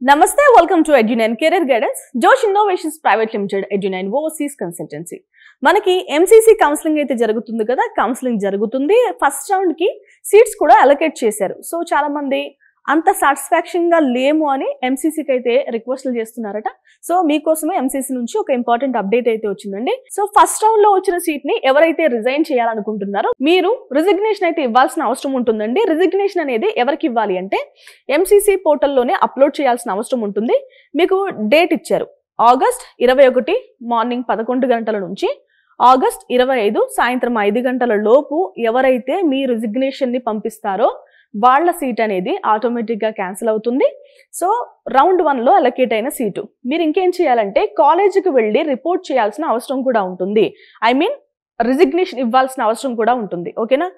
Namaste, welcome to Edu9 Career Guidance, Josh Innovations Private Limited, Edu9 Overseas Consultancy. మనకి MCC counselling అయితే జరుగుతుంది కదా, counselling జరుగుతుంది. First round కి సీట్స్ కూడా అలొకేట్ చేశారు. సో చాలా మంది అంత సాటిస్ఫాక్షన్ గా లేము అని ఎంసీసీకి అయితే రిక్వెస్ట్లు చేస్తున్నారట. సో మీకోసమే ఎంసీసీ నుంచి ఒక ఇంపార్టెంట్ అప్డేట్ అయితే వచ్చిందండి. సో ఫస్ట్ రౌండ్ లో వచ్చిన సీట్ ని ఎవరైతే రిజైన్ చేయాలనుకుంటున్నారో మీరు రిజిగ్నేషన్ అయితే ఇవ్వాల్సిన అవసరం ఉంటుందండి. రిజిగ్నేషన్ అనేది ఎవరికి ఇవ్వాలి అంటే ఎంసీసీ పోర్టల్లోనే అప్లోడ్ చేయాల్సిన అవసరం ఉంటుంది. మీకు డేట్ ఇచ్చారు ఆగస్ట్ 21 మార్నింగ్ 11 గంటల నుంచి ఆగస్ట్ 25 సాయంత్రం 5 గంటల లోపు ఎవరైతే మీ రిజిగ్నేషన్ ని పంపిస్తారో వాళ్ళ సీట్ అనేది ఆటోమేటిక్ గా క్యాన్సిల్ అవుతుంది. సో రౌండ్ 1 లో అలొకేట్ అయిన సీటు మీరు ఇంకేం చేయాలంటే కాలేజీకి వెళ్ళి రిపోర్ట్ చేయాల్సిన అవసరం కూడా ఉంటుంది. ఐ మీన్ రిజిగ్నేషన్ ఇవ్వాల్సిన అవసరం కూడా ఉంటుంది. ఓకేనా,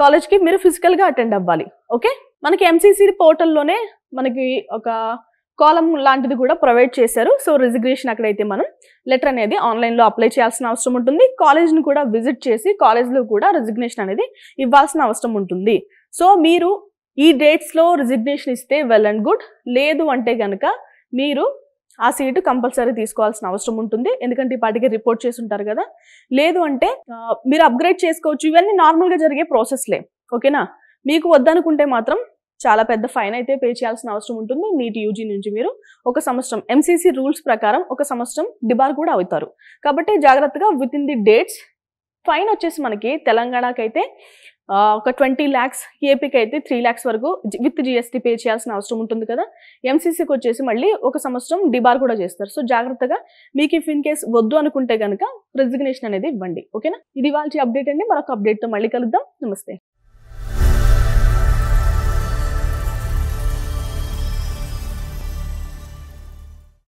కాలేజ్కి మీరు ఫిజికల్ గా అటెండ్ అవ్వాలి. ఓకే, మనకి ఎంసీసీ పోర్టల్లోనే మనకి ఒక కాలం లాంటిది కూడా ప్రొవైడ్ చేశారు. సో రిజిగ్నేషన్ అక్కడైతే మనం లెటర్ అనేది ఆన్లైన్ లో అప్లై చేయాల్సిన అవసరం ఉంటుంది. కాలేజ్ని కూడా విజిట్ చేసి కాలేజ్లో కూడా రిజిగ్నేషన్ అనేది ఇవ్వాల్సిన అవసరం ఉంటుంది. సో మీరు ఈ డేట్స్ లో రిజిగ్నేషన్ ఇస్తే వెల్ అండ్ గుడ్, లేదు అంటే కనుక మీరు ఆ సీటు కంపల్సరీ తీసుకోవాల్సిన అవసరం ఉంటుంది. ఎందుకంటే ఇప్పటికే రిపోర్ట్ చేసి ఉంటారు కదా. లేదు అంటే మీరు అప్గ్రేడ్ చేసుకోవచ్చు. ఇవన్నీ నార్మల్గా జరిగే ప్రాసెస్లే. ఓకేనా, మీకు వద్దనుకుంటే మాత్రం చాలా పెద్ద ఫైన్ అయితే పే చేయాల్సిన అవసరం ఉంటుంది. నీట్ యూజీ నుంచి మీరు ఒక సంవత్సరం ఎంసీసీ రూల్స్ ప్రకారం ఒక సంవత్సరం డిబార్ కూడా అవుతారు. కాబట్టి జాగ్రత్తగా with in the dates. Fine వచ్చేసి మనకి తెలంగాణకి అయితే ఒక 20 lakhs, ఏపీకి అయితే 3 lakhs వరకు విత్ జిఎస్టీ పే చేయాల్సిన అవసరం ఉంటుంది కదా. ఎంసీసీకి వచ్చేసి మళ్ళీ ఒక సంవత్సరం డిబార్ కూడా చేస్తారు. సో జాగ్రత్తగా మీకు ఇఫ్ ఇన్ కేస్ వద్దు అనుకుంటే కనుక రిజిగ్నేషన్ అనేది ఇవ్వండి. ఓకేనా, ఇది వాళ్ళ అప్డేట్ అండి. మరొక అప్డేట్తో మళ్ళీ కలుద్దాం. నమస్తే.